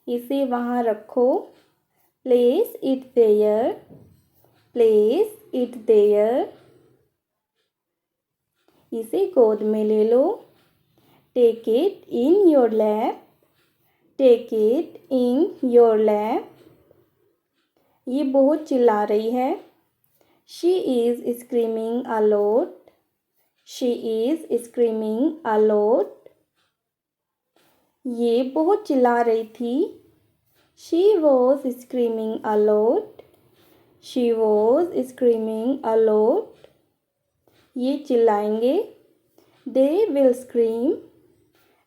इसे वहाँ रखो। Place it there. Place it there. इसे गोद में ले लो। Take it in your lap. Take it in your lap. ये बहुत चिल्ला रही है। She is screaming a lot. She is screaming a lot. ये बहुत चिल्ला रही थी। She was screaming a lot. She was screaming a lot. ये चिल्लाएंगे। They will scream.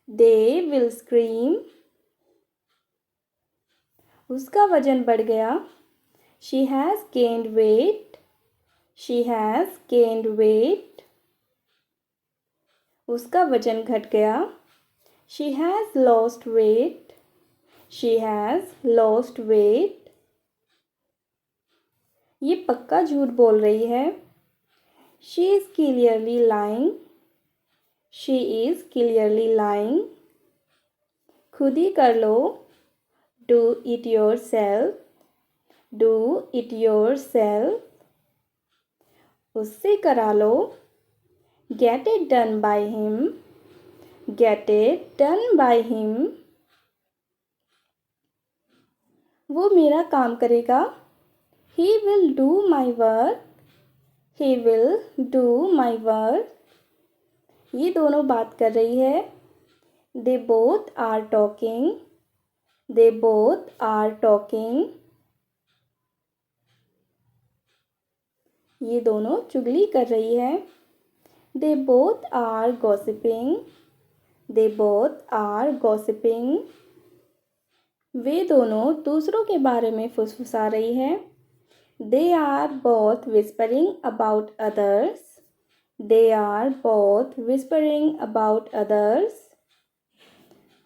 They will scream. उसका वजन बढ़ गया। She has gained wait. She has gained weight. उसका वजन घट गया। She has lost weight. She has lost weight. ये पक्का झूठ बोल रही है। She is clearly lying. She is clearly lying. खुद ही कर लो। Do it yourself. Do it yourself. उससे करा लो। Get it done by him. Get it done by him. वो मेरा काम करेगा। He will do my work. He will do my work. ये दोनों बात कर रही है। They both are talking. They both are talking. ये दोनों चुगली कर रही है। They both are gossiping. They both are gossiping. वे दोनों दूसरों के बारे में फुसफुसा रही है। They are both whispering about others. They are both whispering about others.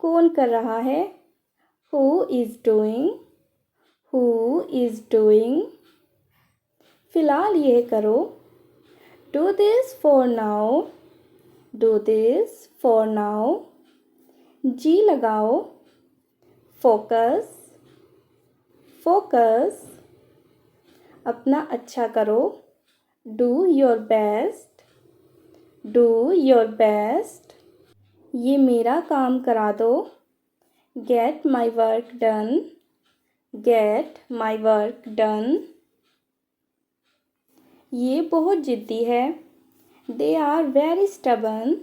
कौन कर रहा है? Who is doing. Who is doing. फ़िलहाल यह करो। Do this for now. Do this for now. जी लगाओ। फोकस। फोकस। अपना अच्छा करो। Do your best. Do your best. ये मेरा काम करा दो। Get my work done. Get my work done. ये बहुत ज़िद्दी है। They are very stubborn.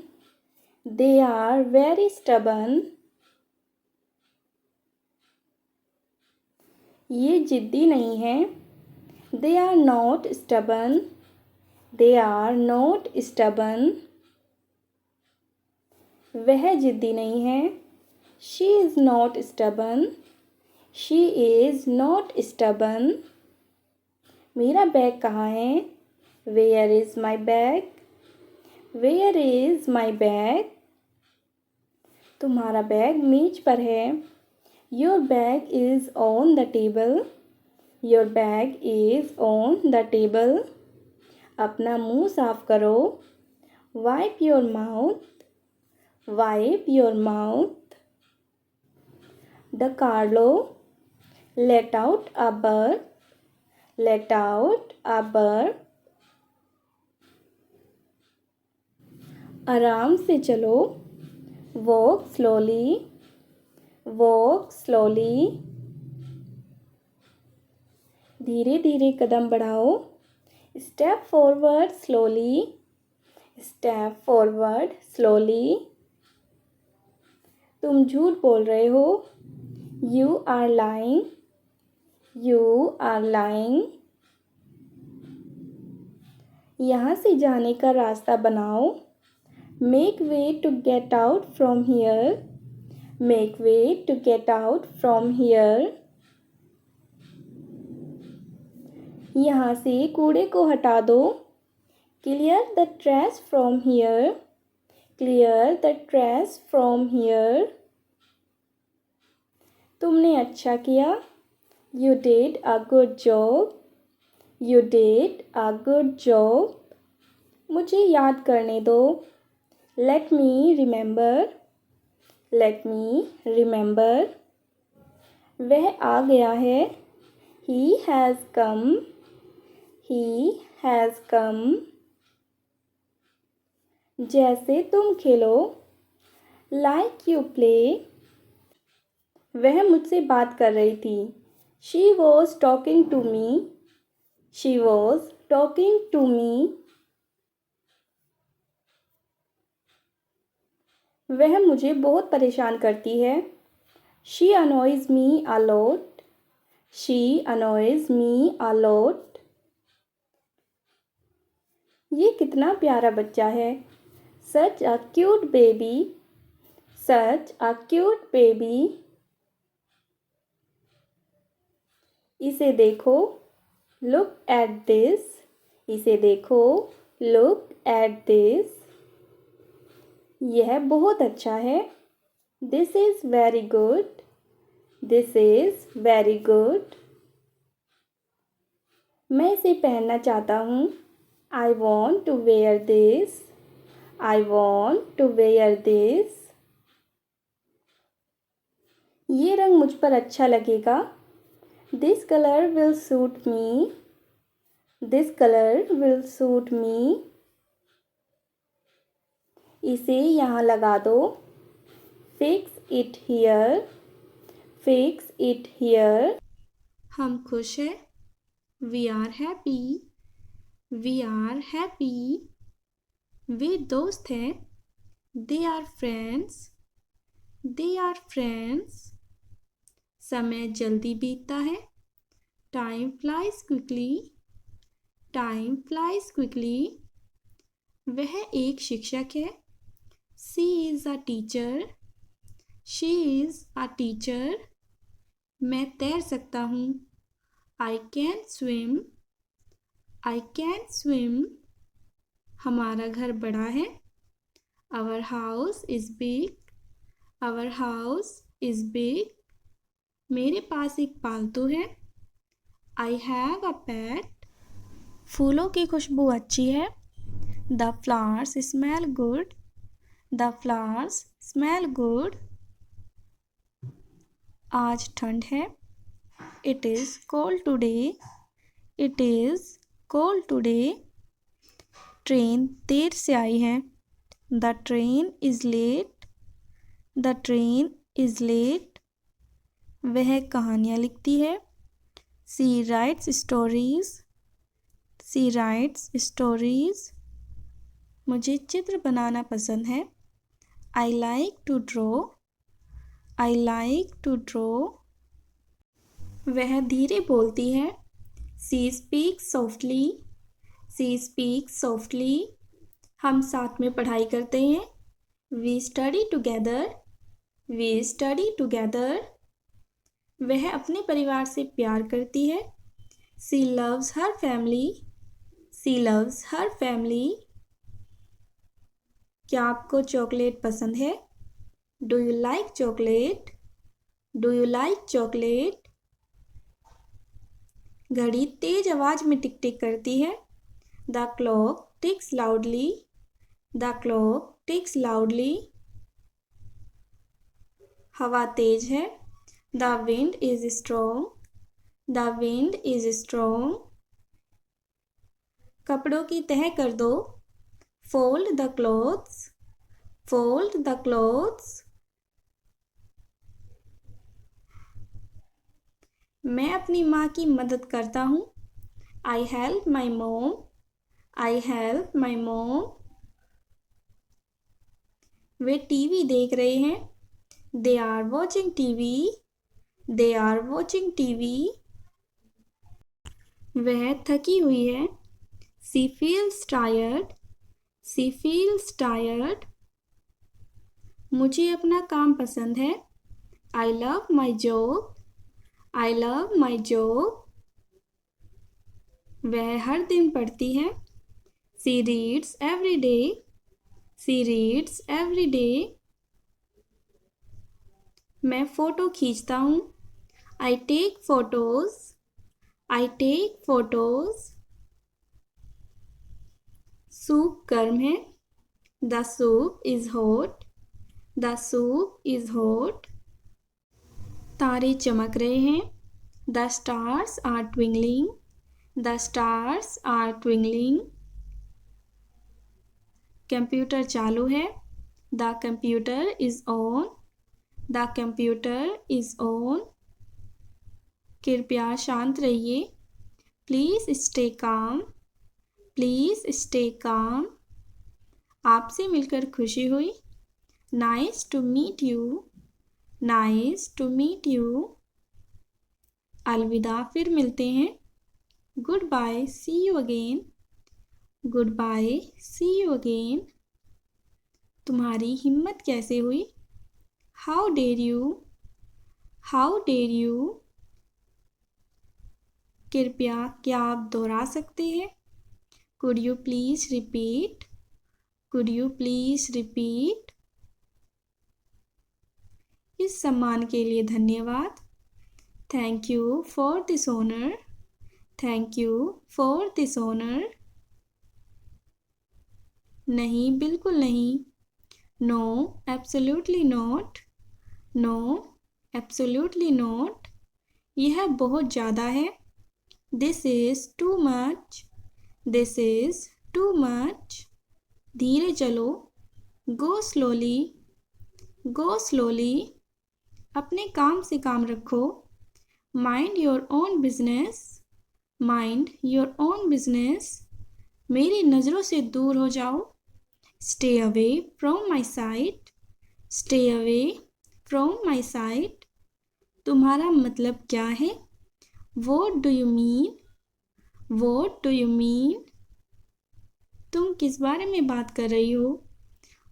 They are very stubborn. ये ज़िद्दी नहीं है। They are not stubborn. They are not stubborn. वह ज़िद्दी नहीं है। She is not stubborn. She is not stubborn. मेरा बैग कहाँ है? Where is my bag. Where is my bag. तुम्हारा बैग मेज पर है। Your bag is on the table. Your bag is on the table. अपना मुंह साफ करो। Wipe your mouth. Wipe your mouth. द कार्लो। Let out a bird. Let out a bird. आराम से चलो। Walk slowly. Walk slowly. धीरे धीरे कदम बढ़ाओ। Step forward slowly. Step forward slowly. तुम झूठ बोल रहे हो। You are lying. You are lying. यहाँ से जाने का रास्ता बनाओ। Make way to get out from here. Make way to get out from here. यहाँ से कूड़े को हटा दो। Clear the trash from here. Clear the trash from here. तुमने अच्छा किया। You did a good job. You did a good job. मुझे याद करने दो। Let me remember. Let me remember. वह आ गया है। He has come. He has come. जैसे तुम खेलो। Like you play. वह मुझसे बात कर रही थी। She was talking to me. She was talking to me. वह मुझे बहुत परेशान करती है। She annoys me a lot. She annoys me a lot. ये कितना प्यारा बच्चा है। Such a cute baby. Such a cute baby. इसे देखो। Look at this. इसे देखो। Look at this. यह बहुत अच्छा है। This is very good. This is very good. मैं इसे पहनना चाहता हूँ। I want to wear this. I want to wear this. ये रंग मुझ पर अच्छा लगेगा। This color will suit me. This color will suit me. इसे यहाँ लगा दो। Fix it here. Fix it here. हम खुश हैं। We are happy. We are happy. वे दोस्त हैं। They are friends. They are friends. समय जल्दी बीतता है। Time flies quickly. Time flies quickly. वह एक शिक्षक है। She is a teacher. She is a teacher. मैं तैर सकता हूँ। I can swim. I can swim. हमारा घर बड़ा है। Our house is big. Our house is big. मेरे पास एक पालतू है। I have a pet. फूलों की खुशबू अच्छी है। The flowers smell good. The flowers smell good. आज ठंड है। It is cold today. It is cold today. Train देर से आई है। The train is late. The train is late. वह कहानियाँ लिखती है। She writes stories. She writes stories. मुझे चित्र बनाना पसंद है। I like to draw. I like to draw. वह धीरे बोलती है। She speaks softly. She speaks softly. हम साथ में पढ़ाई करते हैं। We study together. We study together. वह अपने परिवार से प्यार करती है। She loves her family. She loves her family. क्या आपको चॉकलेट पसंद है? Do you like chocolate? Do you like chocolate? घड़ी तेज आवाज में टिक टिक करती है। The clock ticks loudly. The clock ticks loudly. हवा तेज है। The wind is strong. The wind is strong. कपड़ों की तह कर दो। Fold the clothes. Fold the clothes. मैं अपनी माँ की मदद करता हूँ। I help my mom. I help my mom. Way TV देख रहे हैं। They are watching TV. They are watching TV. वह थकी हुई है। She feels tired. She feels tired. मुझे अपना काम पसंद है। I love my job. I love my job. वह हर दिन पढ़ती है। She reads every day. She reads every day. मैं फ़ोटो खींचता हूँ। I take photos. I take photos. Soup गर्म है। The soup is hot. The soup is hot. तारे चमक रहे हैं। The stars are twinkling. The stars are twinkling. Computer चालू है। The computer is on. The computer is on. कृपया शांत रहिए। Please stay calm. Please stay calm. आपसे मिलकर खुशी हुई। Nice to meet you. Nice to meet you. अलविदा, फिर मिलते हैं। Good bye, see you again. Good bye, see you again. तुम्हारी हिम्मत कैसे हुई? How dare you. How dare you. कृपया क्या आप दोहरा सकते हैं? Could you please repeat. Could you please repeat. इस सम्मान के लिए धन्यवाद। Thank you for this honour. Thank you for this honour. नहीं, बिल्कुल नहीं। No, absolutely not. No, absolutely not. यह बहुत ज़्यादा है। This is too much. This is too much. धीरे चलो। Go slowly. Go slowly. अपने काम से काम रखो। Mind your own business. Mind your own business. मेरी नज़रों से दूर हो जाओ। Stay away from my sight. Stay away from my sight. तुम्हारा मतलब क्या है? What do you mean. What do you mean. तुम किस बारे में बात कर रही हो?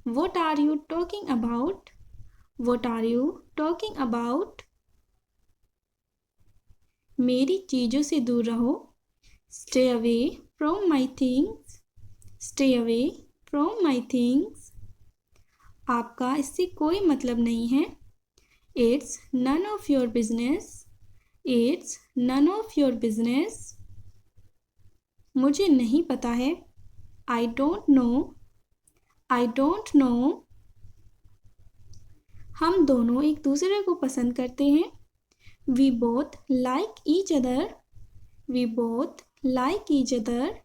What are you talking about. What are you talking about. मेरी चीज़ों से दूर रहो। Stay away from my things. Stay away from my things. आपका इससे कोई मतलब नहीं है। It's none of your business. It's none of your business. मुझे नहीं पता है। I don't know. I don't know. हम दोनों एक दूसरे को पसंद करते हैं। We both like each other. We both like each other.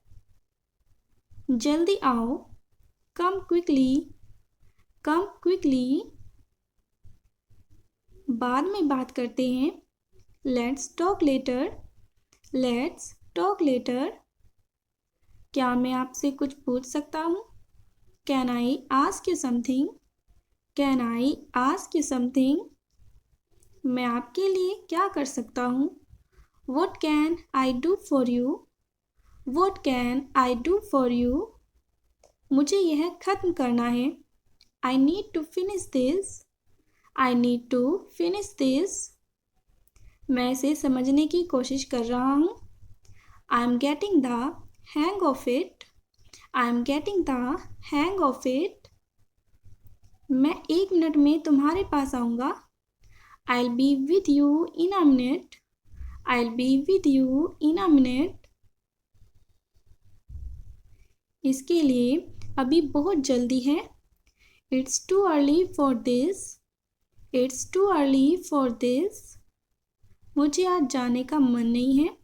जल्दी आओ। Come quickly. Come quickly. बाद में बात करते हैं। Let's talk later. Let's talk later. क्या मैं आपसे कुछ पूछ सकता हूँ? Can I ask you something. Can I ask you something. मैं आपके लिए क्या कर सकता हूँ? What can I do for you. What can I do for you. मुझे यह ख़त्म करना है। I need to finish this. I need to finish this. मैं इसे समझने की कोशिश कर रहा हूँ। I am getting the hang of it. I am getting the hang of it. मैं 1 मिनट में तुम्हारे पास आऊँगा। I will be with you in a minute. I will be with you in a minute. इसके लिए अभी बहुत जल्दी है। It's too early for this. It's too early for this. मुझे आज जाने का मन नहीं है।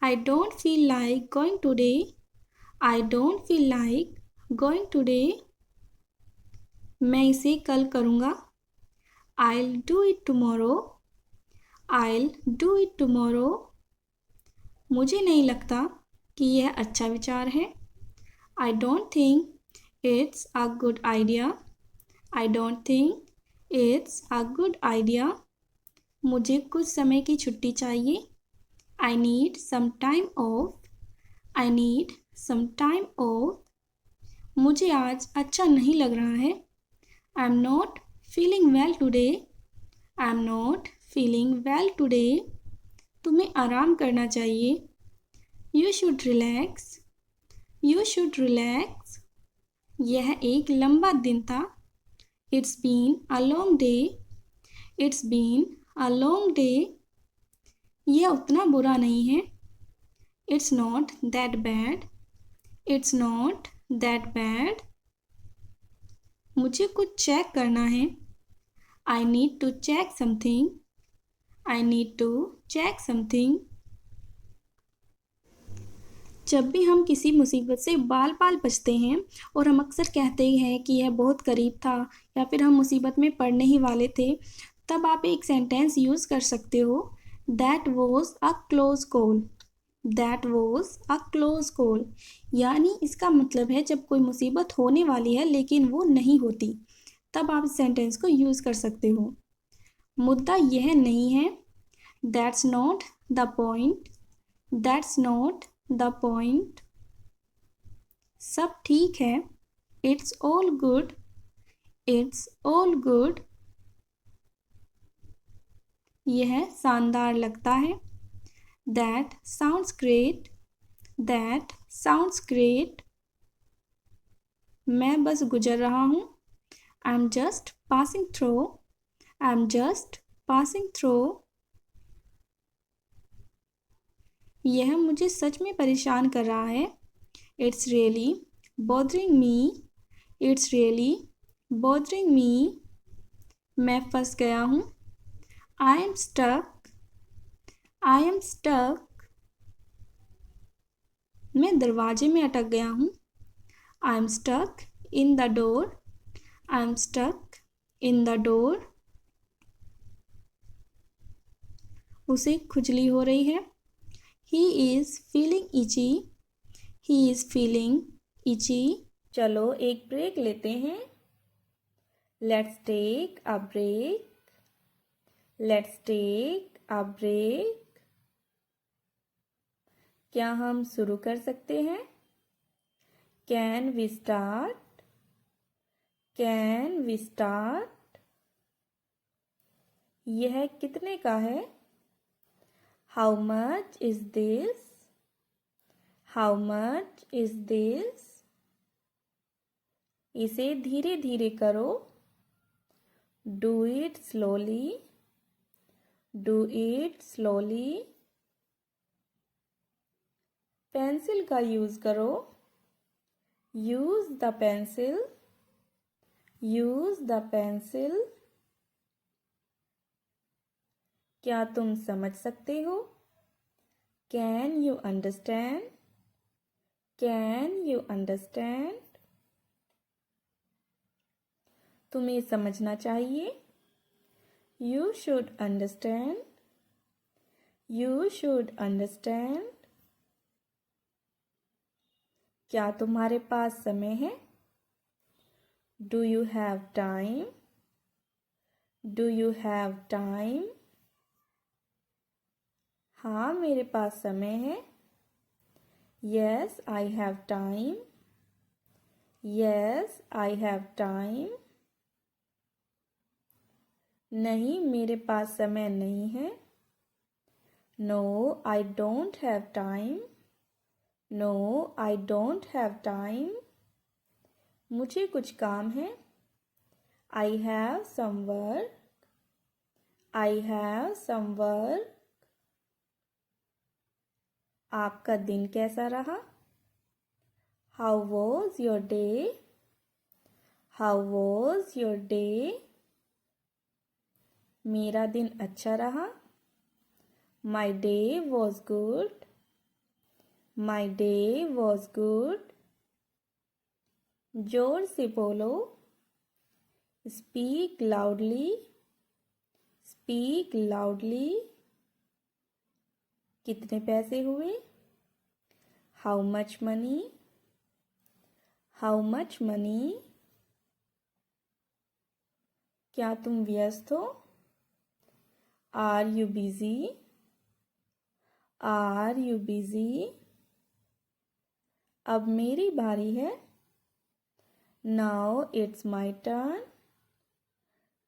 I don't feel like going today. I don't feel like going today. मैं इसे कल करूँगा। I'll do it tomorrow. I'll do it tomorrow. मुझे नहीं लगता कि यह अच्छा विचार है। I don't think it's a good idea. I don't think it's a good idea. मुझे कुछ समय की छुट्टी चाहिए। I need some time off. I need some time off. मुझे आज अच्छा नहीं लग रहा है। I'm not feeling well today. I'm not feeling well today. तुम्हें आराम करना चाहिए। You should relax. You should relax. यह एक लंबा दिन था। It's been a long day. It's been a long day. यह उतना बुरा नहीं है। It's not that bad. It's not that bad. मुझे कुछ चेक करना है। I need to check something. I need to check something. जब भी हम किसी मुसीबत से बाल बाल बचते हैं और हम अक्सर कहते हैं कि यह बहुत करीब था या फिर हम मुसीबत में पड़ने ही वाले थे, तब आप एक सेंटेंस यूज़ कर सकते हो, that was a close call. That was a close call यानी इसका मतलब है जब कोई मुसीबत होने वाली है लेकिन वो नहीं होती, तब आप इस सेंटेंस को यूज़ कर सकते हो। मुद्दा यह नहीं है, that's not the point, that's not the point. सब ठीक है, it's all good, it's all good. यह शानदार लगता है, that sounds great, that sounds great. मैं बस गुजर रहा हूँ, I am just passing through, I am just passing through. यह मुझे सच में परेशान कर रहा है, it's really bothering me, it's really bothering me. मैं फंस गया हूँ, I am stuck, I am stuck. मैं दरवाजे में अटक गया हूँ, I am stuck in the door, I am stuck in the door. उसे खुजली हो रही है, he is feeling itchy, he is feeling itchy. चलो एक ब्रेक लेते हैं, let's take a break, let's take a break. क्या हम शुरू कर सकते हैं? Can we start, can we start. यह कितने का है? How much is this, how much is this. इसे धीरे धीरे करो, do it slowly, do it slowly. Pencil का यूज करो, use the pencil, use the pencil. क्या तुम समझ सकते हो? Can you understand, can you understand. तुम्हें समझना चाहिए, you should understand, you should understand. क्या तुम्हारे पास समय है? Do you have time, do you have time. हाँ मेरे पास समय है, yes I have time, yes I have time. नहीं मेरे पास समय नहीं है, no I don't have time, no I don't have time. मुझे कुछ काम है, I have some work, I have some work. आपका दिन कैसा रहा? How was your day, how was your day. मेरा दिन अच्छा रहा, my day was good, my day was good. जोर से बोलो, स्पीक लाउडली, स्पीक लाउडली। कितने पैसे हुए? How much money, how much money. क्या तुम व्यस्त हो? Are you busy, are you busy. अब मेरी बारी है, now it's my turn,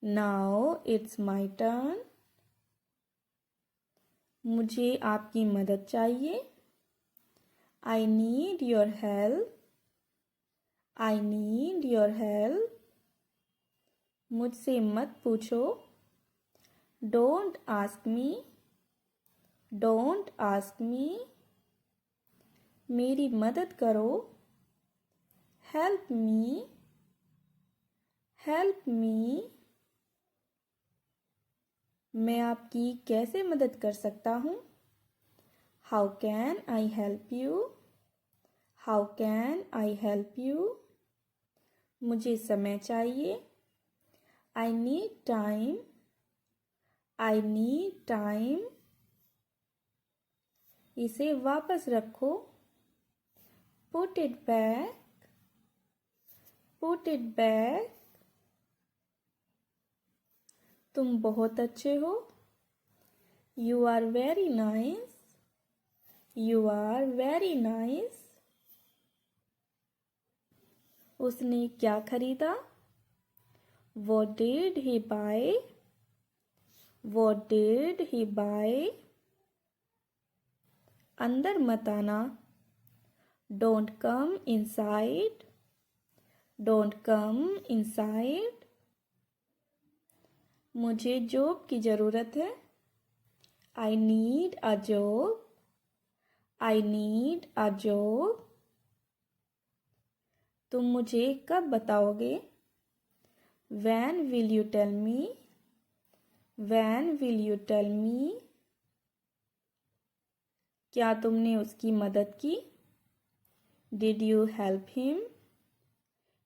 now it's my turn. मुझे आपकी मदद चाहिए, I need your help, I need your help. मुझसे मत पूछो, don't ask me, don't ask me. मेरी मदद करो, हेल्प मी, हेल्प मी। मैं आपकी कैसे मदद कर सकता हूँ? How can I help you? How can I help you? मुझे समय चाहिए। I need time. I need time. इसे वापस रखो। Put it back. Put it back. तुम बहुत अच्छे हो। You are very nice. You are very nice. उसने क्या खरीदा? What did he buy? What did he buy? अंदर मत आना। Don't come inside. Don't come inside. मुझे जॉब की ज़रूरत है। I need a job. I need a job. तुम मुझे कब बताओगे? When will you tell me? When will you tell me? क्या तुमने उसकी मदद की? Did you help him?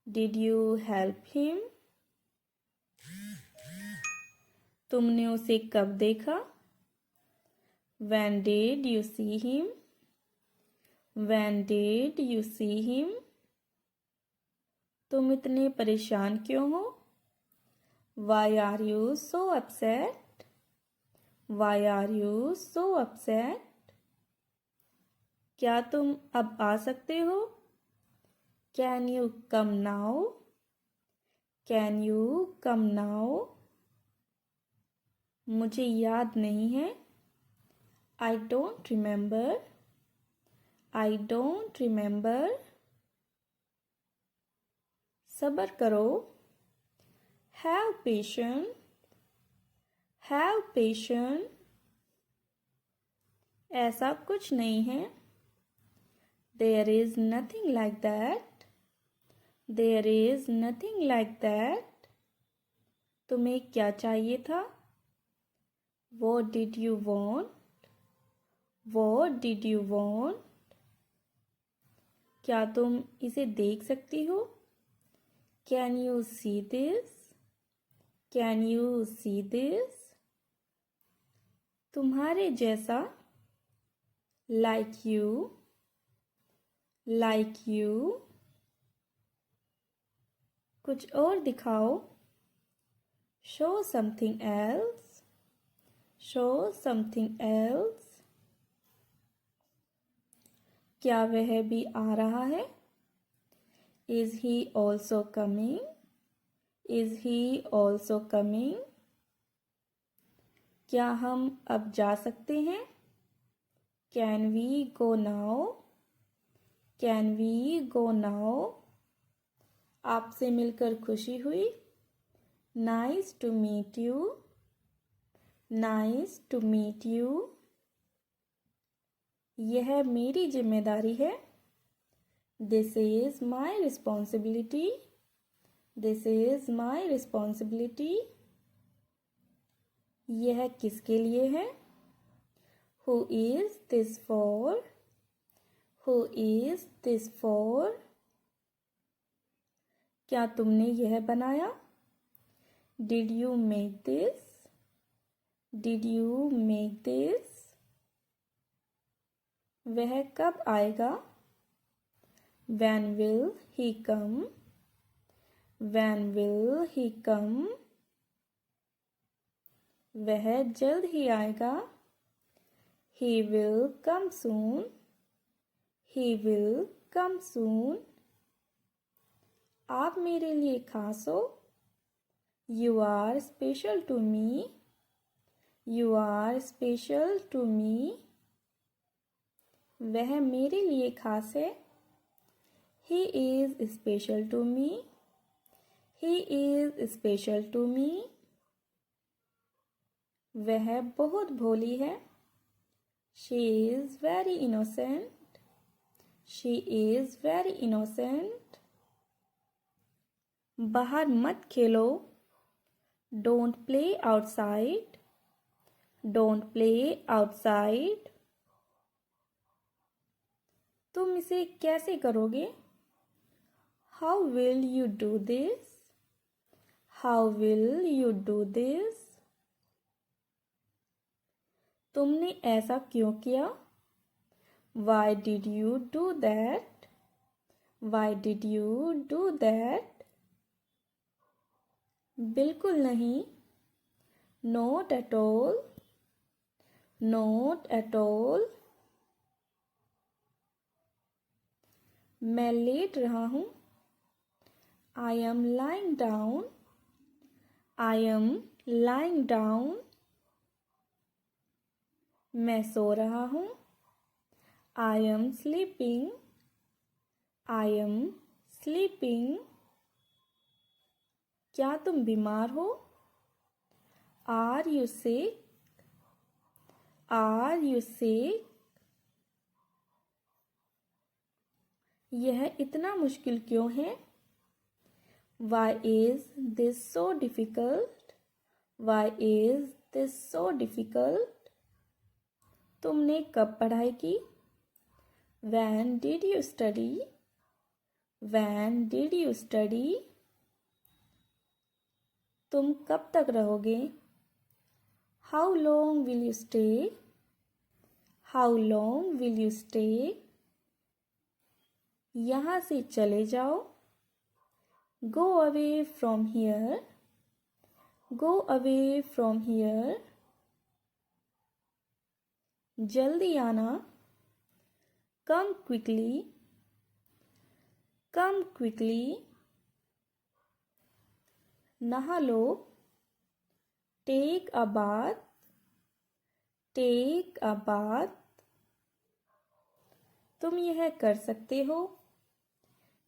Did you help him? तुमने उसे कब देखा? When did you see him? When did you see him? तुम इतने परेशान क्यों हो? Why are you so upset? Why are you so upset? क्या तुम अब आ सकते हो? Can you come now? Can you come now? मुझे याद नहीं है। I don't remember. I don't remember. सब्र करो। Have patience. Have patience. ऐसा कुछ नहीं है। There is nothing like that. There is nothing like that. तुम्हें क्या चाहिए था? What did you want? What did you want? क्या तुम इसे देख सकती हो? Can you see this? Can you see this? तुम्हारे जैसा। Like you. Like you. कुछ और दिखाओ। Show something else. Show something else. क्या वह भी आ रहा है? Is he also coming? Is he also coming? क्या हम अब जा सकते हैं? Can we go now? Can we go now? आपसे मिलकर खुशी हुई। Nice to meet you. Nice to meet you. यह मेरी जिम्मेदारी है। This is my responsibility. This is my responsibility. यह किसके लिए है? Who is this for? Who is this for? क्या तुमने यह बनाया? Did you make this? Did you make this? वह कब आएगा? When will he come? When will he come? वह जल्द ही आएगा। He will come soon. He will come soon. आप मेरे लिए खास हो। You are special to me. You are special to me. वह मेरे लिए खास है। He is special to me. He is special to me. वह बहुत भोली है। She is very innocent. She is very innocent. बाहर मत खेलो। Don't play outside. Don't play outside. तुम इसे कैसे करोगे? How will you do this? How will you do this? तुमने ऐसा क्यों किया? Why did you do that? Why did you do that? बिल्कुल नहीं। Not at all. Not at all. मैं लेट रहा हूँ। I M lying down. I am lying down. मैं सो रहा हूँ। I am sleeping. I am sleeping. क्या तुम बीमार हो? Are you sick? Are you sick? यह इतना मुश्किल क्यों है? Why is this so difficult? Why is this so difficult? तुमने कब पढ़ाई की? When did you study? When did you study? तुम कब तक रहोगे? How long will you stay? How long will you stay? यहाँ से चले जाओ। Go away from here. Go away from here. जल्दी आना। Come quickly. Come quickly. नहा लो। Take a bath. Take a bath. तुम यह कर सकते हो।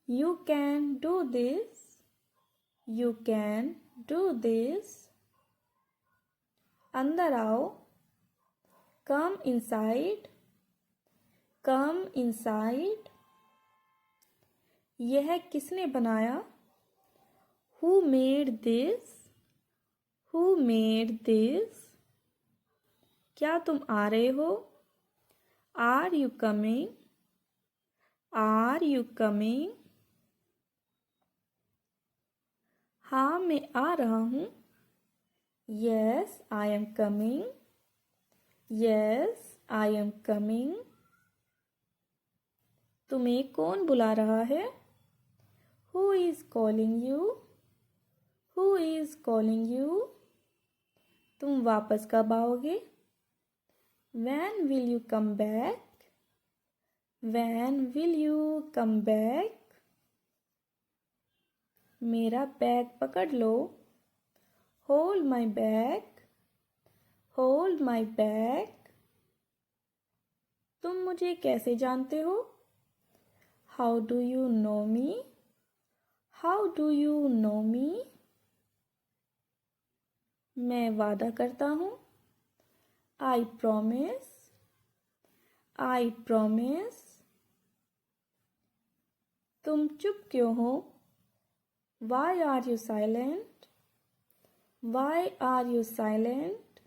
You can do this. You can do this. अंदर आओ। Come inside. Come inside. यह किसने बनाया? Who made this? Who made this? क्या तुम आ रहे हो? Are you coming? Are you coming? हाँ मैं आ रहा हूँ। Yes, I am coming. Yes, I am coming. तुम्हें कौन बुला रहा है? Who is calling you? Who is calling you? तुम वापस कब आओगे? When will you come back? When will you come back? मेरा बैग पकड़ लो। Hold my bag. Hold my bag. तुम मुझे कैसे जानते हो? How do you know me? How do you know me? मैं वादा करता हूँ। I promise. I promise. तुम चुप क्यों हो? Why are you silent? Why are you silent?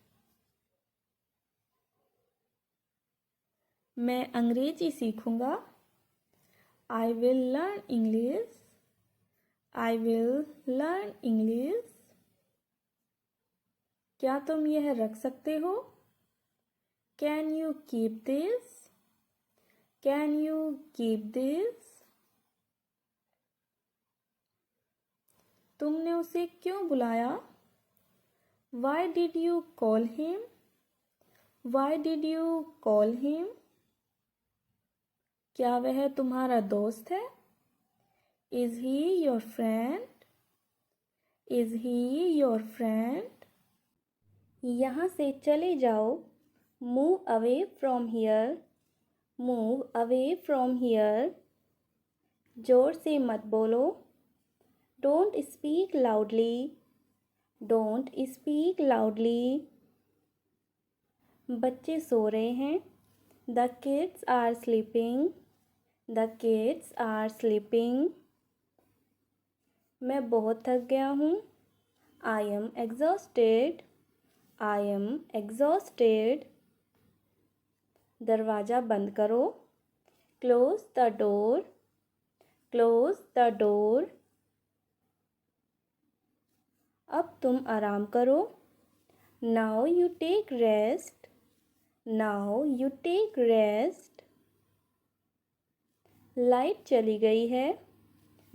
मैं अंग्रेजी सीखूंगा। I will learn English. I will learn English. क्या तुम यह रख सकते हो? Can you keep this? Can you keep this? तुमने उसे क्यों बुलाया? Why did you call him? Why did you call him? क्या वह तुम्हारा दोस्त है? Is he your friend? Is he your friend? यहाँ से चले जाओ। Move away from here. Move away from here. जोर से मत बोलो। Don't speak loudly. Don't speak loudly. बच्चे सो रहे हैं। The kids are sleeping. The kids are sleeping. मैं बहुत थक गया हूँ। I am exhausted. I am exhausted. दरवाज़ा बंद करो। Close the door. Close the door. अब तुम आराम करो। Now you take rest. Now you take rest. Light चली गई है।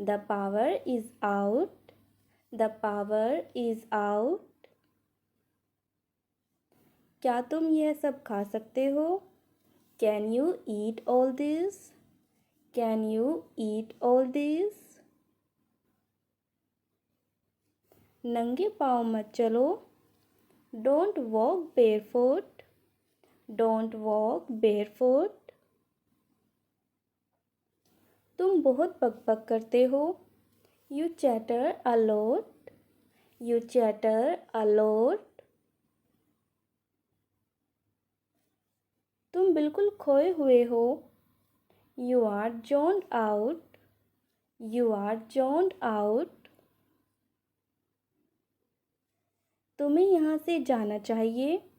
The power is out. The power is out. क्या तुम यह सब खा सकते हो? Can you eat all this? Can you eat all this? नंगे पाँव मत चलो। Don't walk barefoot. Don't walk barefoot. तुम बहुत बकबक करते हो। You chatter a lot. You chatter a lot. तुम बिल्कुल खोए हुए हो। You are zoned out. You are zoned out. तुम्हें यहाँ से जाना चाहिए।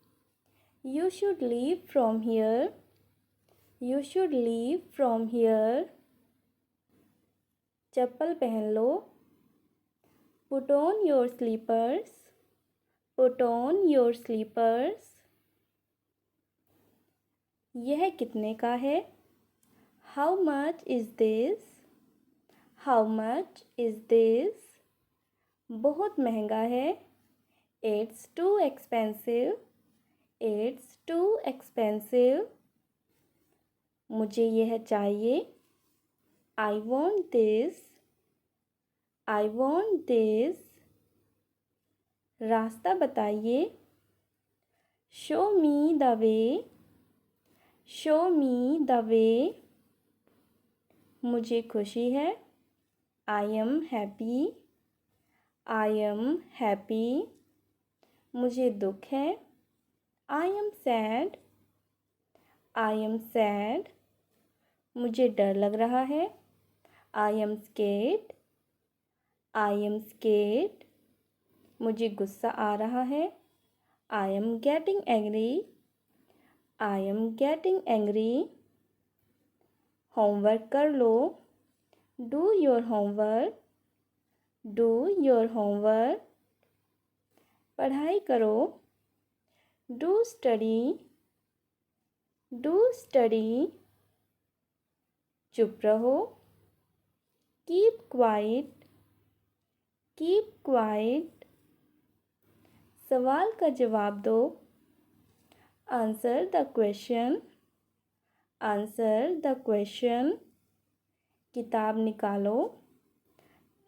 You should leave from here. You should leave from here. चप्पल पहन लो। Put on your slippers. Put on your slippers. यह कितने का है? How much is this? How much is this? बहुत महंगा है। It's too expensive. It's too expensive. मुझे यह चाहिए। I want this. I want this. रास्ता बताइए। Show me the way. Show me the way. मुझे खुशी है। I am happy. I am happy. मुझे दुख है। I am sad. I am sad. मुझे डर लग रहा है। I am scared. I am scared. मुझे गुस्सा आ रहा है। I am getting angry. I am getting angry. Homework कर लो। Do your homework. Do your homework. पढ़ाई करो। Do study. Do study. चुप रहो। Keep quiet. Keep quiet. सवाल का जवाब दो। Answer the question. Answer the question. किताब निकालो।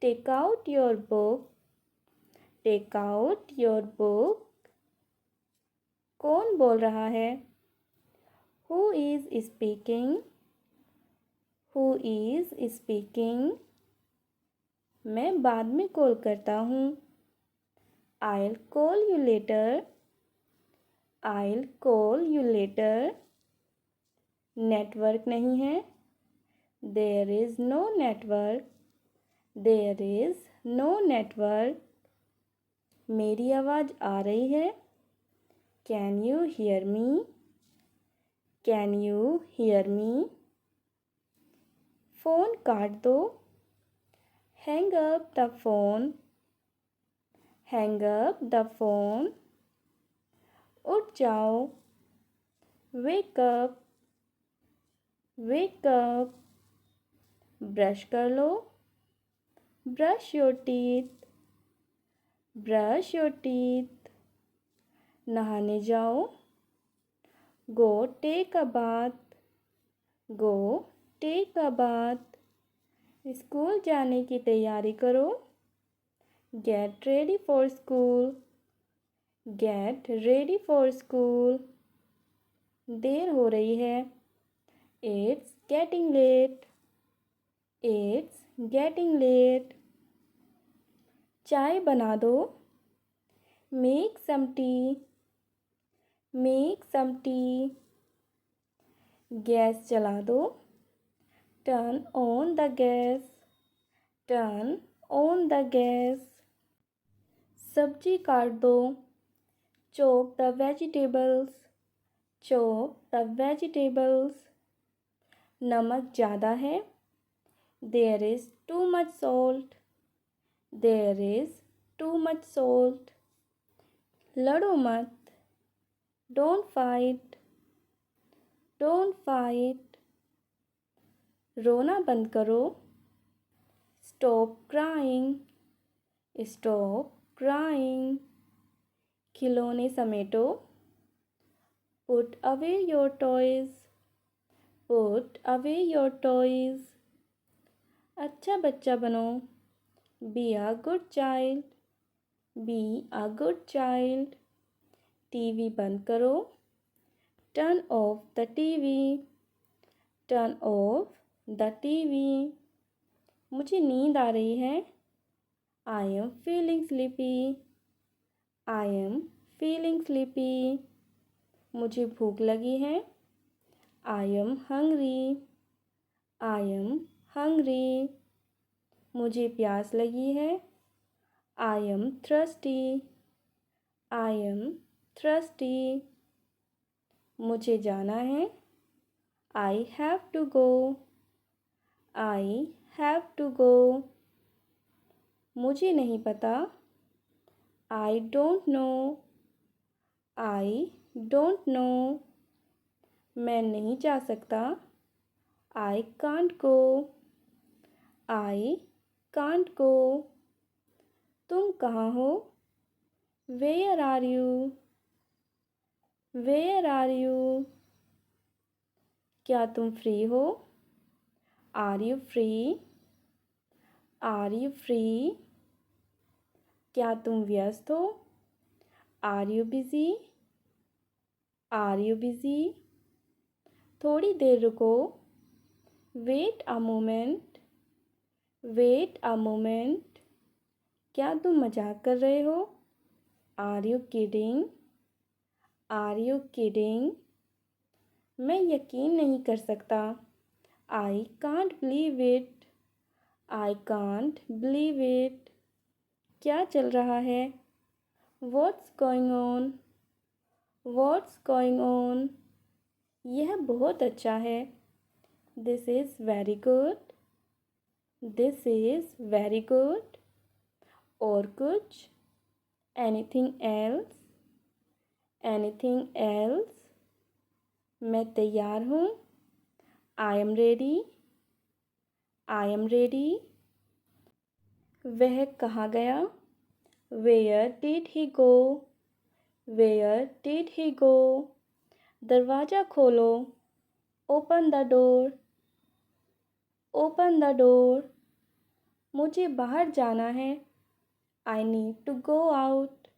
Take out your book. Take out your book. कौन बोल रहा है? Who is speaking? Who is speaking? मैं बाद में कॉल करता हूँ। I'll call you later. I'll call you later. Network नहीं है। There is no network. There is no network. मेरी आवाज़ आ रही है। Can you hear me? Can you hear me? Phone काट दो। Hang up the phone. Hang up the phone. उठ जाओ। Wake up. Wake up. Brush कर लो। Brush your teeth. Brush your teeth. नहाने जाओ। Go take a bath. Go take a bath. School जाने की तैयारी करो। Get ready for school. Get ready for school. देर हो रही है। It's getting late. It's getting late. चाय बना दो। Make some tea. Make some tea. Gas चला दो। Turn on the gas. Turn on the gas. सब्जी काट दो। Chop the vegetables. Chop the vegetables. नमक ज़्यादा है. There is too much salt. There is too much salt. लड़ो मत. Don't fight. Don't fight. रोना बंद करो. Stop crying. Stop crying. खिलौने समेटो. Put away your toys. Put away your toys. अच्छा बच्चा बनो. Be a good child. Be a good child. TV बंद करो. Turn off the TV. Turn off the TV. मुझे नींद आ रही है. I am feeling sleepy. I am feeling sleepy. मुझे भूख लगी है. I am hungry. I am hungry. मुझे प्यास लगी है. I am thirsty. I am thirsty. मुझे जाना है. I have to go. I have to go. मुझे नहीं पता. I don't know. I don't know. मैं नहीं जा सकता. I can't go. I can't go. तुम कहाँ हो? Where are you? Where are you? क्या तुम फ्री हो? Are you free? Are you free? क्या तुम व्यस्त हो? Are you busy? Are you busy? थोड़ी देर रुको. Wait a moment. Wait a moment. क्या तुम मजाक कर रहे हो? Are you kidding? Are you kidding? मैं यकीन नहीं कर सकता. I can't believe it. I can't believe it. क्या चल रहा है? What's going on? What's going on? यह बहुत अच्छा है. This is very good. This is very good. और कुछ? Anything else? Anything else? मैं तैयार हूँ. I am ready. I am ready. वह कहाँ गया? Where did he go? Where did he go? दरवाज़ा खोलो. Open the door. Open the door. मुझे बाहर जाना है. I need to go out.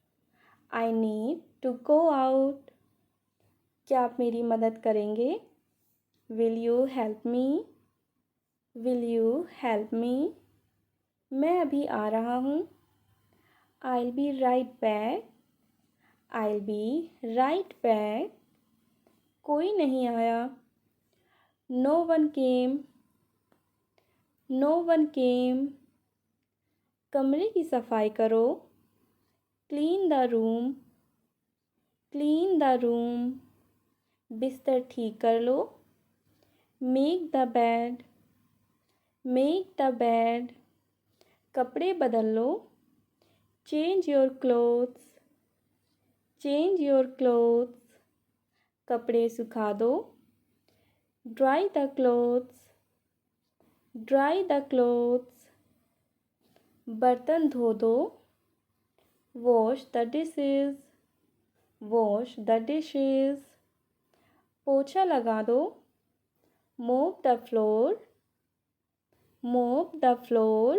I need to go out. क्या आप मेरी मदद करेंगे? Will you help me? Will you help me? मैं अभी आ रहा हूँ. I'll be right back. I'll be right back. कोई नहीं आया. No one came. No one came. कमरे की सफाई करो. Clean the room. Clean the room. बिस्तर ठीक कर लो. Make the bed. Make the bed. कपड़े बदल लो. Change your clothes. Change your clothes. कपड़े सुखा दो. Dry the clothes. Dry the clothes. बर्तन धो दो. Wash the dishes. Wash the dishes. पोछा लगा दो. Mop the floor. Mop the floor.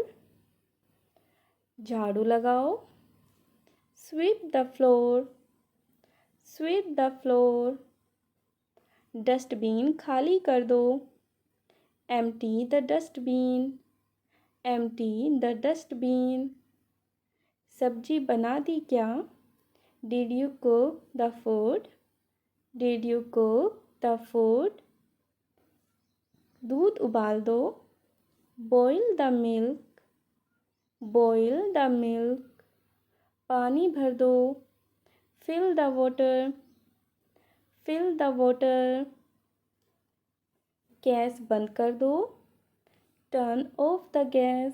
झाड़ू लगाओ. Sweep the floor. Sweep the floor. Dustbin खाली कर दो. Empty the dustbin. Empty the dustbin. सब्जी बना दी क्या? Did you cook the food? Did you cook the food? दूध उबाल दो. Boil the milk. Boil the milk. पानी भर दो. Fill the water. Fill the water. Gas बंद कर दो. Turn off the gas.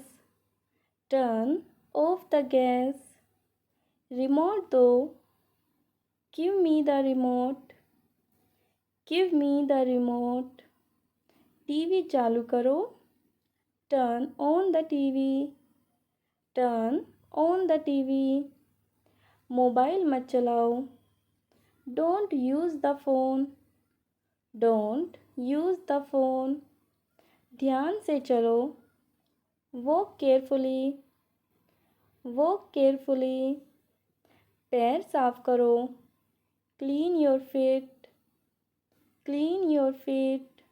Turn off the gas. Remote दो. Give me the remote. Give me the remote. TV चालू करो. Turn on the TV. Turn on the TV. Mobile मत चलाओ. Don't use the phone. Don't use the phone. ध्यान से चलो. Walk carefully. Walk carefully. पैर साफ करो. Clean your feet. Clean your feet.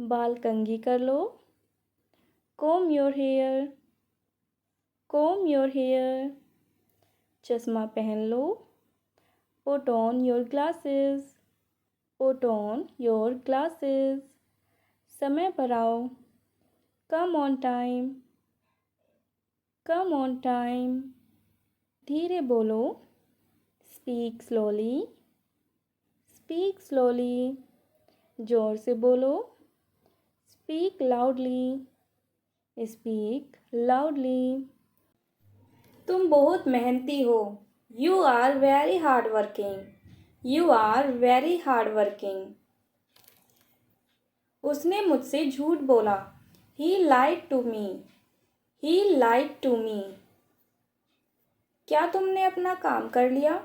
बाल कंघी कर लो. Comb your hair. Comb your hair. चश्मा पहन लो. Put on your glasses. Put on your glasses. समय पर आओ. Come on time. Come on time. धीरे बोलो. Speak slowly. Speak slowly. जोर से बोलो. Speak loudly. Speak loudly. तुम बहुत मेहनती हो. You are very hardworking. You are very hardworking. उसने मुझसे झूठ बोला. He lied to me. He lied to me. क्या तुमने अपना काम कर लिया?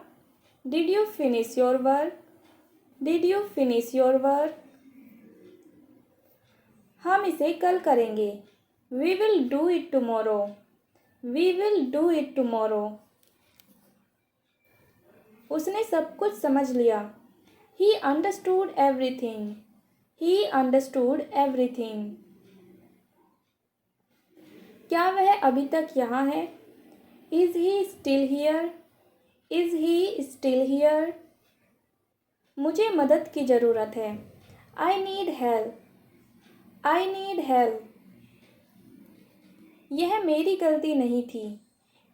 Did you finish your work? Did you finish your work? हम इसे कल करेंगे. We will do it tomorrow. We will do it tomorrow. उसने सब कुछ समझ लिया. He understood everything. He understood everything. क्या वह अभी तक यहाँ है? Is he still here? Is he still here? मुझे मदद की ज़रूरत है. I need help. I need help. यह मेरी गलती नहीं थी.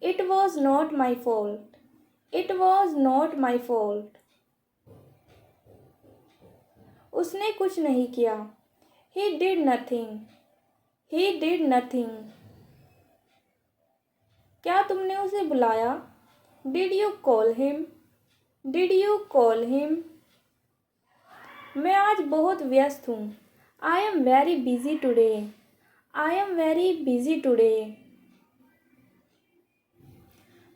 It was not my fault. It was not my fault. उसने कुछ नहीं किया. He did nothing. He did nothing. क्या तुमने उसे बुलाया? Did you call him? Did you call him? मैं आज बहुत व्यस्त हूँ. I am very busy today. I am very busy today.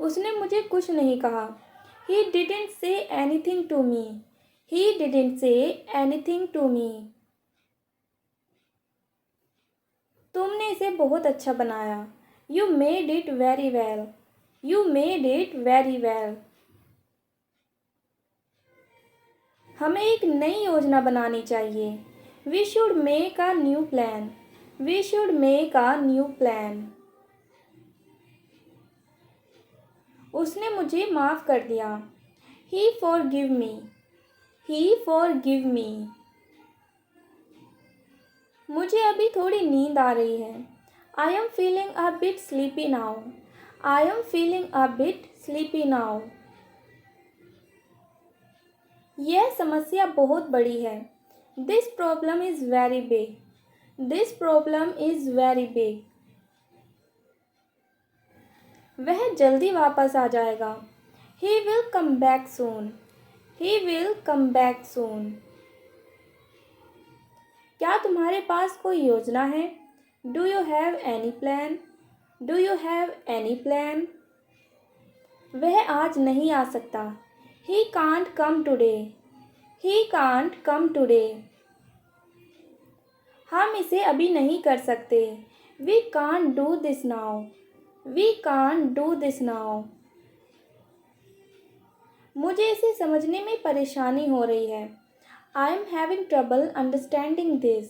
उसने मुझे कुछ नहीं कहा. He didn't say anything to me. He didn't say anything to me. तुमने इसे बहुत अच्छा बनाया. You made it very well. You made it very well. हमें एक नई योजना बनानी चाहिए. We should make a new plan. We should make a new plan. उसने मुझे माफ़ कर दिया. He forgive me. He forgive me. मुझे अभी थोड़ी नींद आ रही है. I am feeling a bit sleepy now. I am feeling a bit sleepy now. यह समस्या बहुत बड़ी है. This problem is very big. This problem is very big. वह जल्दी वापस आ जाएगा. He will come back soon. He will come back soon. क्या तुम्हारे पास कोई योजना है? Do you have any plan? Do you have any plan? वह आज नहीं आ सकता. He can't come today. He can't come today. हम इसे अभी नहीं कर सकते. We can't do this now. We can't do this now. मुझे इसे समझने में परेशानी हो रही है. I am having trouble understanding this.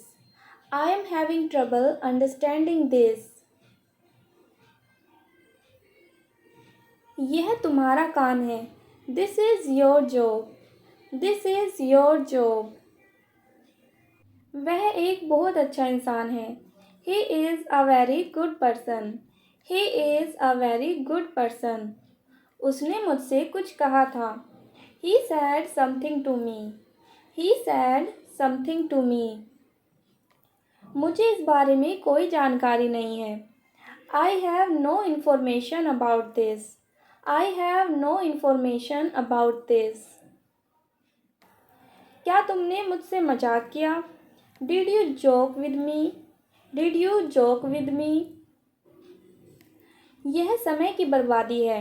I am having trouble understanding this. यह तुम्हारा काम है. This is your job. This is your job. वह एक बहुत अच्छा इंसान है. He is a very good person. He is a very good person. उसने मुझसे कुछ कहा था. He said something to me. He said something to me. मुझे इस बारे में कोई जानकारी नहीं है. I have no information about this. I have no information about this. क्या तुमने मुझसे मजाक किया? Did you joke with me? Did you joke with me? यह समय की बर्बादी है.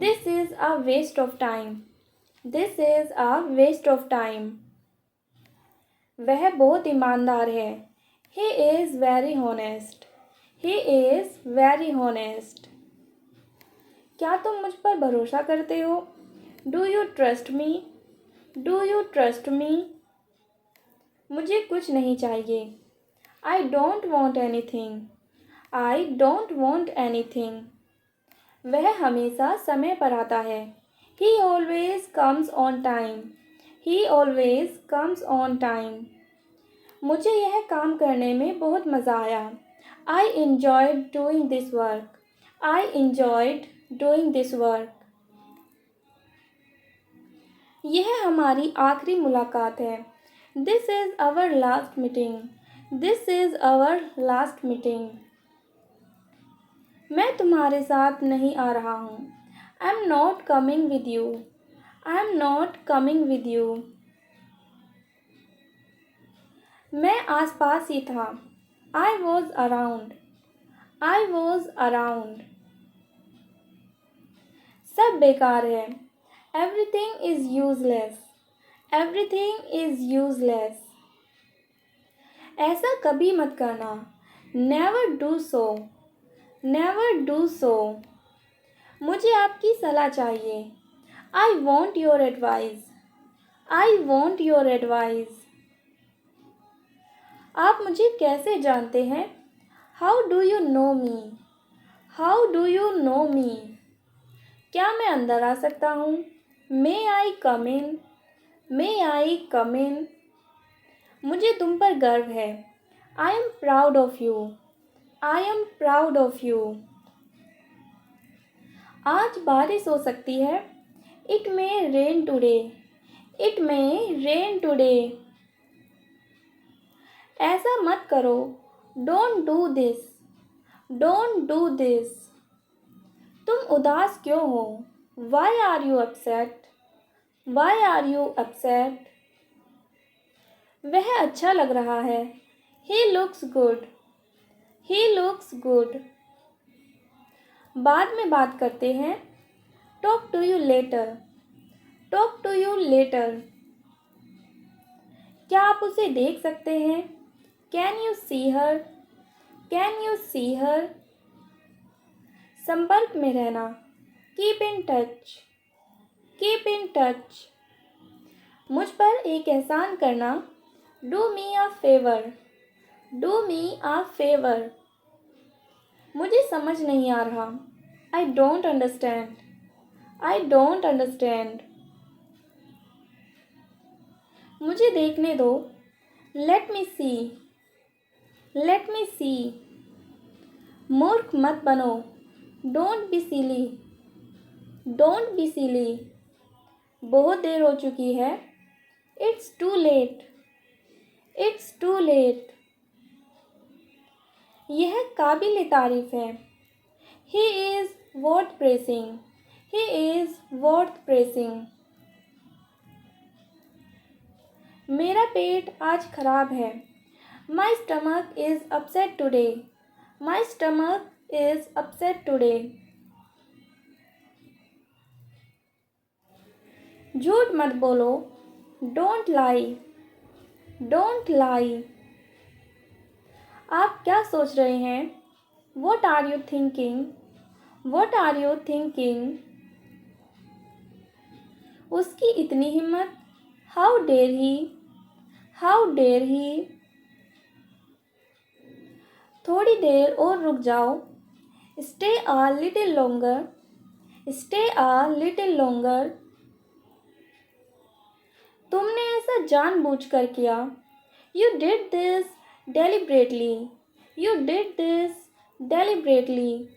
This is a waste of time. This is a waste of time. वह बहुत ईमानदार है. He is very honest. He is very honest. क्या तुम मुझ पर भरोसा करते हो? Do you trust me? Do you trust me? मुझे कुछ नहीं चाहिए. I don't want anything. I don't want anything. वह हमेशा समय पर आता है. He always comes on time. He always comes on time. मुझे यह काम करने में बहुत मज़ा आया. I enjoyed doing this work. I enjoyed doing this work. यह हमारी आखिरी मुलाकात है. This is our last meeting. This is our last meeting. मैं तुम्हारे साथ नहीं आ रहा हूँ. I am not coming with you. I am not coming with you. मैं आसपास ही था. I was around. I was around. सब बेकार है. Everything is useless. Everything is useless. ऐसा कभी मत करना. Never do so. Never do so. मुझे आपकी सलाह चाहिए. I want your advice. I want your advice. आप मुझे कैसे जानते हैं? How do you know me? How do you know me? क्या मैं अंदर आ सकता हूँ? May I come in? May I come in? मुझे तुम पर गर्व है. I am proud of you. I am proud of you. आज बारिश हो सकती है. It may rain today. It may rain today. ऐसा मत करो. Don't do this. Don't do this. तुम उदास क्यों हो? Why are you upset? Why are you upset? वह अच्छा लग रहा है. He looks good. He looks good. बाद में बात करते हैं. Talk to you later. Talk to you later. क्या आप उसे देख सकते हैं? Can you see her? Can you see her? संपर्क में रहना. Keep in touch. Keep in touch. मुझ पर एक एहसान करना. Do me a favor. Do me a favor. मुझे समझ नहीं आ रहा. I don't understand. I don't understand. मुझे देखने दो. Let me see. Let me see. मूर्ख मत बनो. Don't be silly. Don't be silly. बहुत देर हो चुकी है. It's too late. It's too late. यह काबिल तारीफ है. He is worth praising. He is worth praising. मेरा पेट आज खराब है. My stomach is upset today. My stomach is upset today. झूठ मत बोलो. Don't lie. Don't lie. आप क्या सोच रहे हैं? What are you thinking? What are you thinking? उसकी इतनी हिम्मत. How dare he? How dare he? थोड़ी देर और रुक जाओ. Stay a little longer. Stay a little longer. तुमने ऐसा जानबूझकर किया. You did this deliberately. You did this deliberately.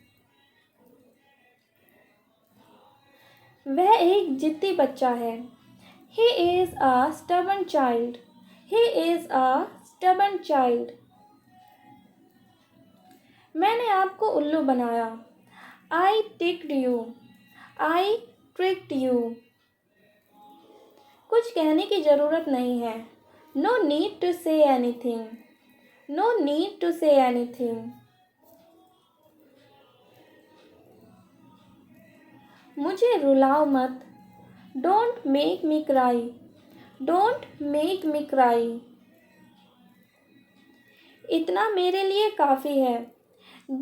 वह एक जिद्दी बच्चा है। He is a stubborn child. He is a stubborn child. मैंने आपको उल्लू बनाया। I tricked you. I tricked you. कुछ कहने की ज़रूरत नहीं है। No need to say anything. No need to say anything. मुझे रुलाओ मत। Don't make me cry. Don't make me cry. इतना मेरे लिए काफ़ी है।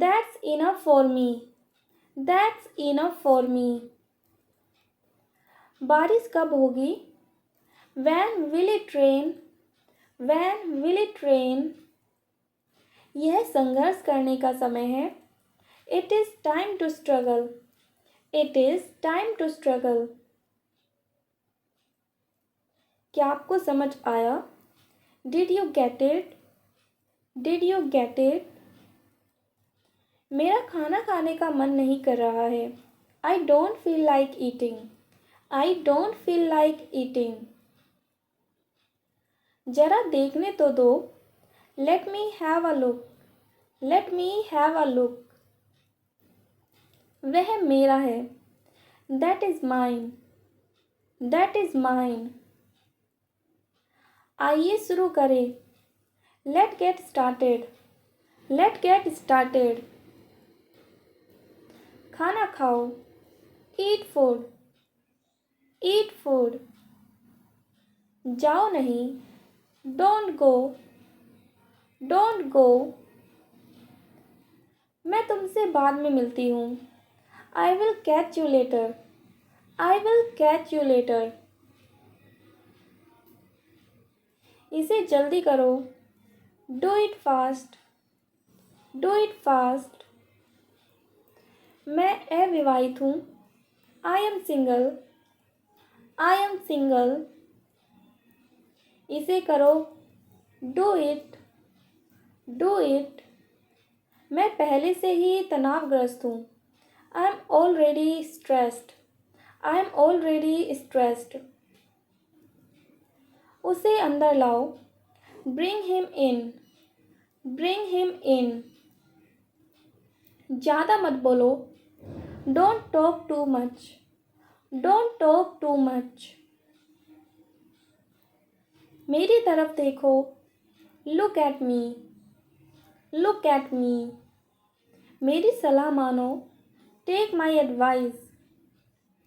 That's enough for me. That's enough for me. बारिश कब होगी? When will it rain? When will it rain? यह संघर्ष करने का समय है। It is time to struggle. It is time to struggle. क्या आपको समझ आया? Did you get it? Did you get it? मेरा खाना खाने का मन नहीं कर रहा है। I don't feel like eating. I don't feel like eating. जरा देखने तो दो। Let me have a look. Let me have a look. वह मेरा है। That is mine. That is mine. आइए शुरू करें। Let's get started. Let's get started. खाना खाओ। Eat food. Eat food. जाओ नहीं। Don't go. Don't go. मैं तुमसे बाद में मिलती हूँ। I will catch you later. I will catch you later. इसे जल्दी करो। Do it fast. Do it fast. मैं अविवाहित हूँ। I am single. I am single. इसे करो। Do it. Do it. मैं पहले से ही तनावग्रस्त हूँ। I am already stressed. I am already stressed. उसे अंदर लाओ। Bring him in. Bring him in. ज़्यादा मत बोलो। Don't talk too much. Don't talk too much. मेरी तरफ देखो। Look at me. Look at me. मेरी सलाह मानो। Take my advice.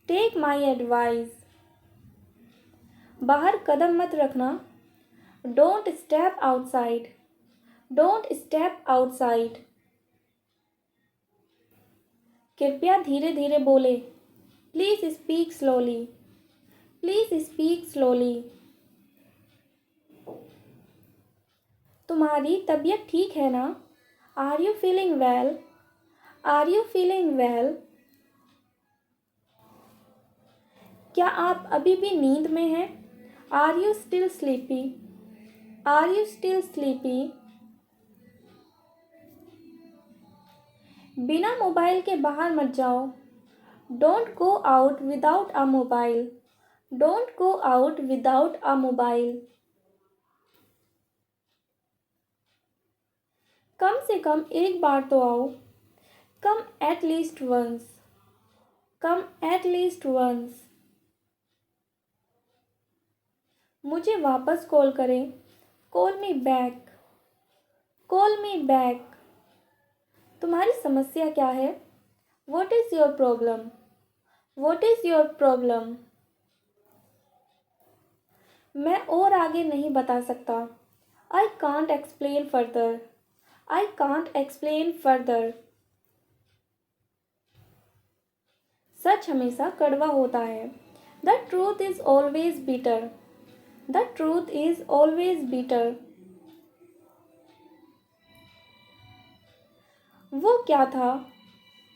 Take my advice. बाहर कदम मत रखना। Don't step outside. Don't step outside. कृपया धीरे धीरे बोले। Please speak slowly. Please speak slowly. तुम्हारी तबीयत ठीक है ना? Are you feeling well? Are you feeling well? क्या आप अभी भी नींद में हैं? Are you still sleepy? Are you still sleepy? बिना मोबाइल के बाहर मत जाओ। Don't go out without a mobile. Don't go out without a mobile. कम से कम एक बार तो आओ। Come at least once. Come at least once. मुझे वापस कॉल करें। Call me back. Call me back. तुम्हारी समस्या क्या है? What is your problem? What is your problem? मैं और आगे नहीं बता सकता। I can't explain further. I can't explain further. सच हमेशा कड़वा होता है। The truth is always bitter. The truth is always bitter. वो क्या था?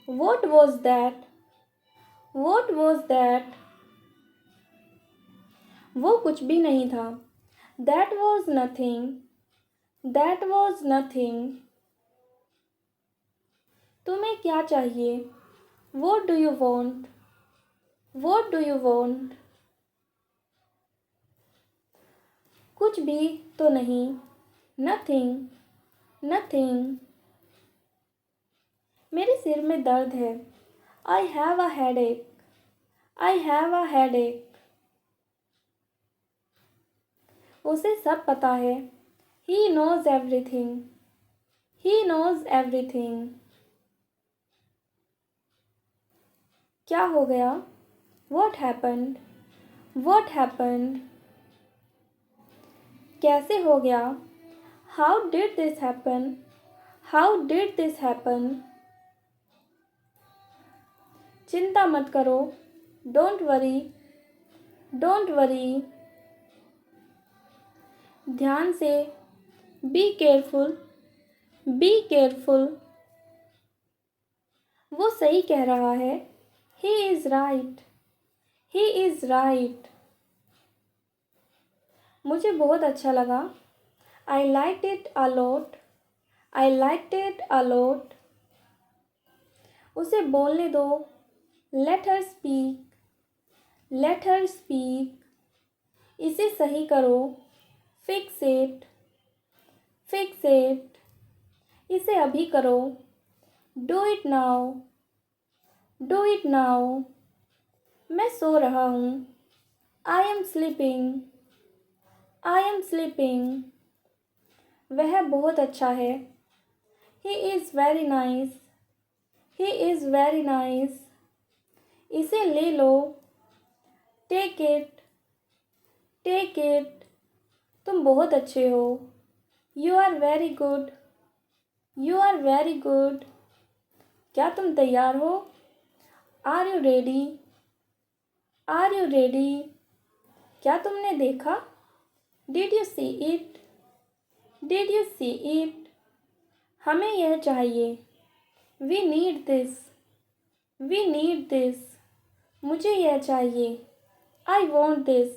What was that? What was that? वो कुछ भी नहीं था। That was nothing. That was nothing. तुम्हें क्या चाहिए? What do you want? What do you want? कुछ भी तो नहीं. Nothing. Nothing. मेरे सिर में दर्द है. I have a headache. I have a headache. उसे सब पता है. He knows everything. He knows everything. क्या हो गया? What happened? What happened? कैसे हो गया? How did this happen? How did this happen? चिंता मत करो. Don't worry. Don't worry. ध्यान से. Be careful. Be careful. वो सही कह रहा है. He is right. He is right. मुझे बहुत अच्छा लगा. I liked it a lot. I liked it a lot. उसे बोलने दो. Let her speak. Let her speak. इसे सही करो. Fix it. Fix it. इसे अभी करो. Do it now. Do it now. मैं सो रहा हूँ. I am sleeping. I am sleeping. वह बहुत अच्छा है. He is very nice. He is very nice. इसे ले लो. Take it. Take it. तुम बहुत अच्छे हो. You are very good. You are very good. क्या तुम तैयार हो? Are you ready? Are you ready? क्या तुमने देखा? Did you see it? Did you see it? हमें यह चाहिए. We need this. We need this. मुझे यह चाहिए. I want this.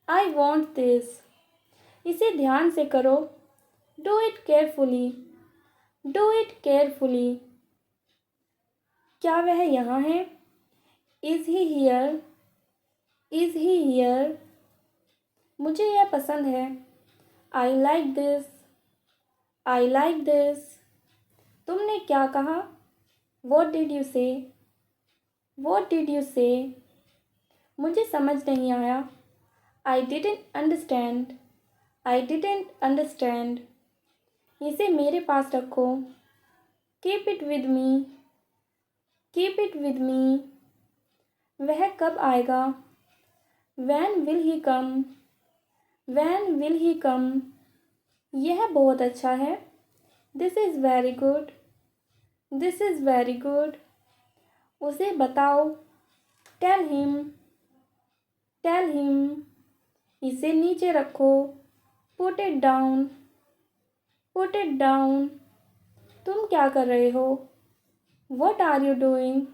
I want this. इसे ध्यान से करो. Do it carefully. Do it carefully. क्या वह यहाँ है? Is he here? Is he here? मुझे यह पसंद है. I like this. I like this. तुमने क्या कहा? What did you say? What did you say? मुझे समझ नहीं आया. I didn't understand. I didn't understand. इसे मेरे पास रखो. Keep it with me. Keep it with me. वह कब आएगा? When will he come? When will he come? यह बहुत अच्छा है. This is very good. This is very good. उसे बताओ. Tell him. Tell him. इसे नीचे रखो. Put it down. Put it down. तुम क्या कर रहे हो? What are you doing?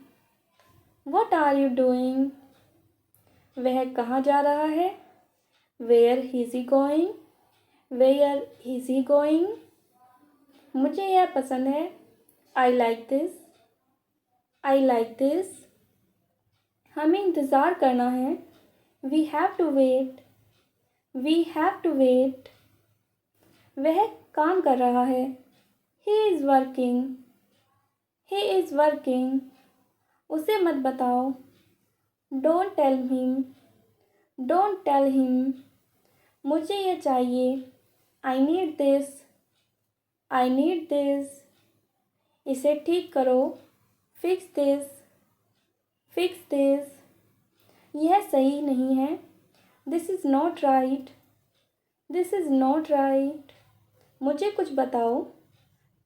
What are you doing? वह कहाँ जा रहा है? Where is he going? Where is he going? मुझे यह पसंद है. I like this. I like this. हमें इंतज़ार करना है. We have to wait. We have to wait. वह काम कर रहा है. He is working. He is working. उसे मत बताओ. Don't tell him. Don't tell him. मुझे यह चाहिए. I need this. I need this. इसे ठीक करो. Fix this. Fix this. यह सही नहीं है. This is not right. This is not right. मुझे कुछ बताओ.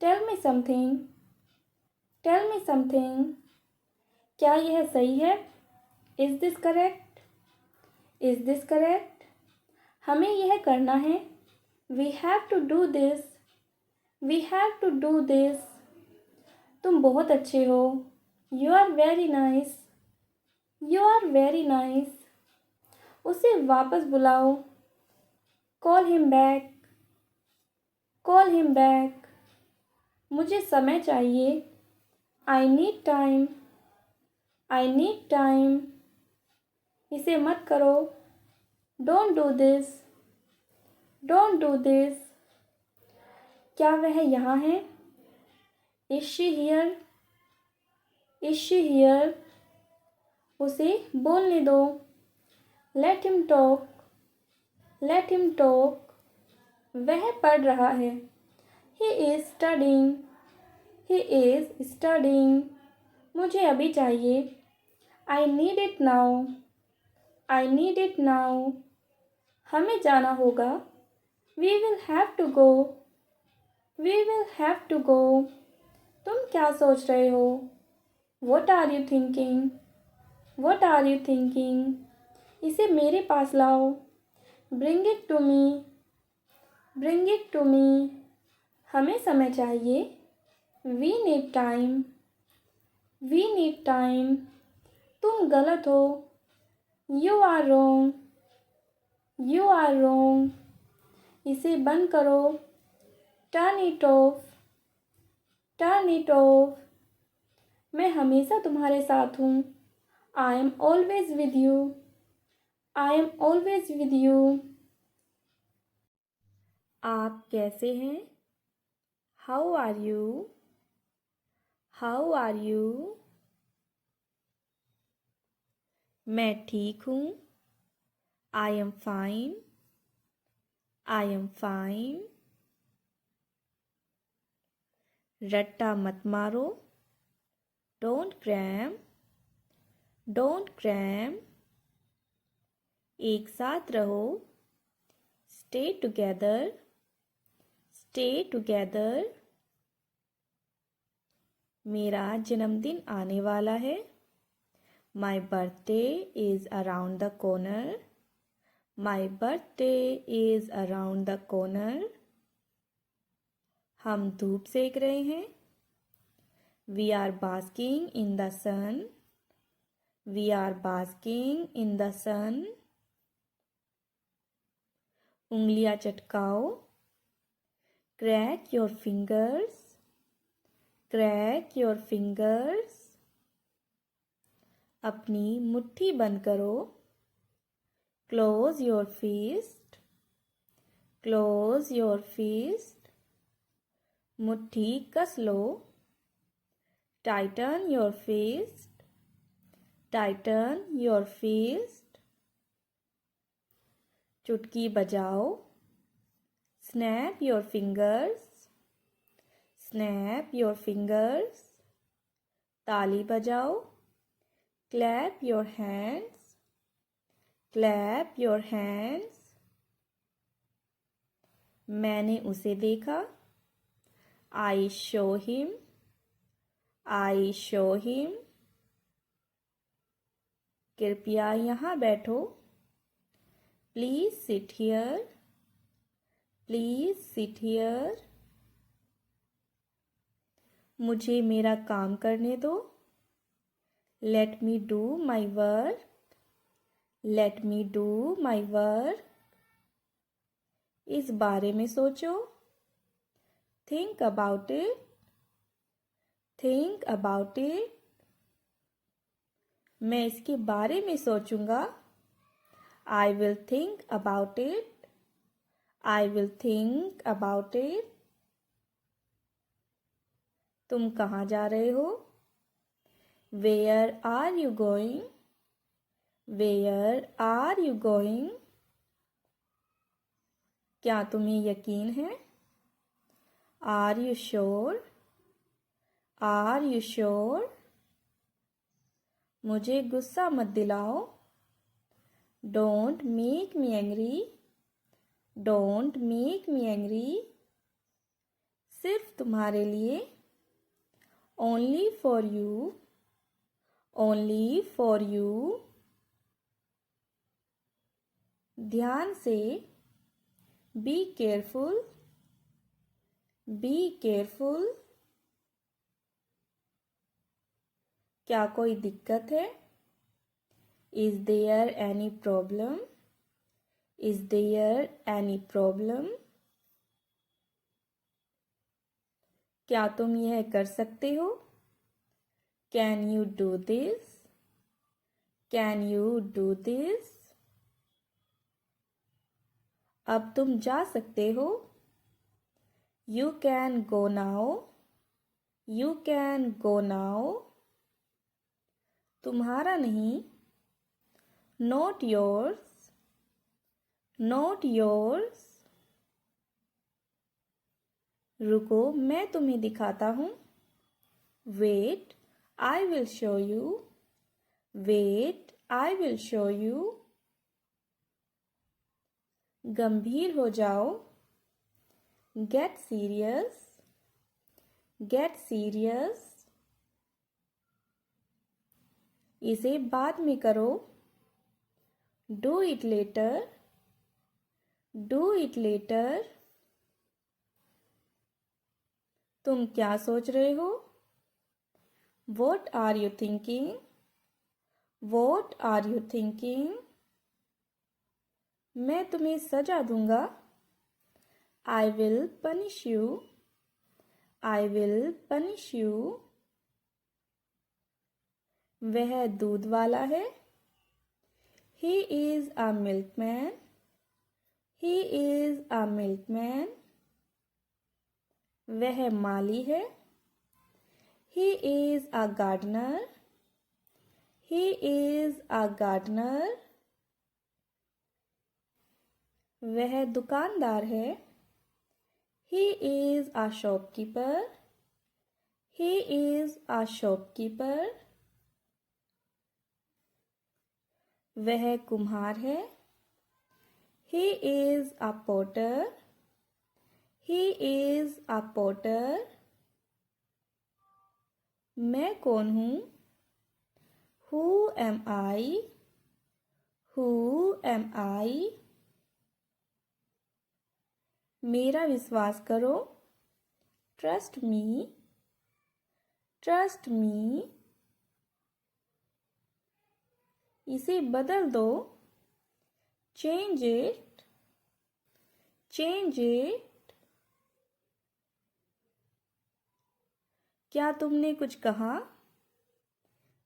Tell me something. Tell me something. क्या यह सही है? Is this correct? Is this correct? हमें यह करना है. We have to do this. We have to do this. तुम बहुत अच्छे हो. You are very nice. You are very nice. उसे वापस बुलाओ. Call him back. Call him back. मुझे समय चाहिए. I need time. I need time. इसे मत करो। Don't do this. Don't do this. क्या वह यहाँ है? Is she here? Is she here? उसे बोलने दो। Let him talk. Let him talk. वह पढ़ रहा है। He is studying. He is studying. मुझे अभी चाहिए। I need it now. I need it now. हमें जाना होगा। We will have to go. We will have to go. तुम क्या सोच रहे हो? What are you thinking? What are you thinking? इसे मेरे पास लाओ। Bring it to me. Bring it to me. हमें समय चाहिए। We need time. We need time. तुम गलत हो। You are wrong. You are wrong. इसे बंद करो। Turn it off. Turn it off. मैं हमेशा तुम्हारे साथ हूँ। I am always with you. I am always with you. आप कैसे हैं? How are you? How are you? मैं ठीक हूँ। I am fine. I am fine. रट्टा मत मारो। Don't cram. Don't cram. एक साथ रहो। Stay together. Stay together. मेरा जन्मदिन आने वाला है। My birthday is around the corner. My birthday is around the corner. हम धूप सेक रहे हैं। We are basking in the sun. We are basking in the sun. उंगलियां चटकाओ। Crack your fingers. Crack your fingers. अपनी मुट्ठी बंद करो। Close your fist. Close your fist. मुट्ठी कस लो। Tighten your fist. Tighten your fist. चुटकी बजाओ। Snap your fingers. Snap your fingers. ताली बजाओ। Clap your hands. Clap your hands. मैंने उसे देखा। I show him. I show him. कृपया यहाँ बैठो। Please sit here. Please sit here. मुझे मेरा काम करने दो। Let me do my work. Let me do my work. इस बारे में सोचो। Think about it. Think about it. मैं इसके बारे में सोचूंगा। I will think about it. I will think about it. तुम कहाँ जा रहे हो? Where are you going? Where are you going? क्या तुम्हें यकीन है? Are you sure? Are you sure? मुझे गुस्सा मत दिलाओ। Don't make me angry. Don't make me angry. सिर्फ तुम्हारे लिए। Only for you. Only for you. ध्यान से। Be careful. Be careful. क्या कोई दिक्कत है? Is there any problem? Is there any problem? क्या तुम यह कर सकते हो? Can you do this? Can you do this? अब तुम जा सकते हो। You can go now. You can go now. तुम्हारा नहीं। Not yours. Not yours. रुको, मैं तुम्हें दिखाता हूँ। Wait, I will show you. Wait, I will show you. गंभीर हो जाओ। Get serious. Get serious. इसे बाद में करो। Do it letter. Do it later. तुम क्या सोच रहे हो? What are you thinking? What are you thinking? मैं तुम्हें सजा दूंगा। I will punish you. I will punish you. वह दूध वाला है। He is a milkman. He is a milkman. वह माली है। He is a gardener. He is a gardener. वह दुकानदार है। He is a shopkeeper. He is a shopkeeper. वह कुम्हार है। He is a Potter. He is a potter. मैं कौन हूँ? Who am I? Who am I? मेरा विश्वास करो। Trust me. Trust me. इसे बदल दो। Change it. Change it. क्या तुमने कुछ कहा?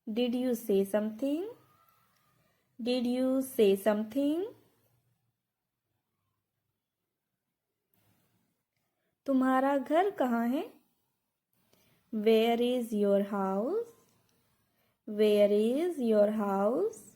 Did you say something? Did you say something? तुम्हारा घर कहाँ है? Where is your house? Where is your house?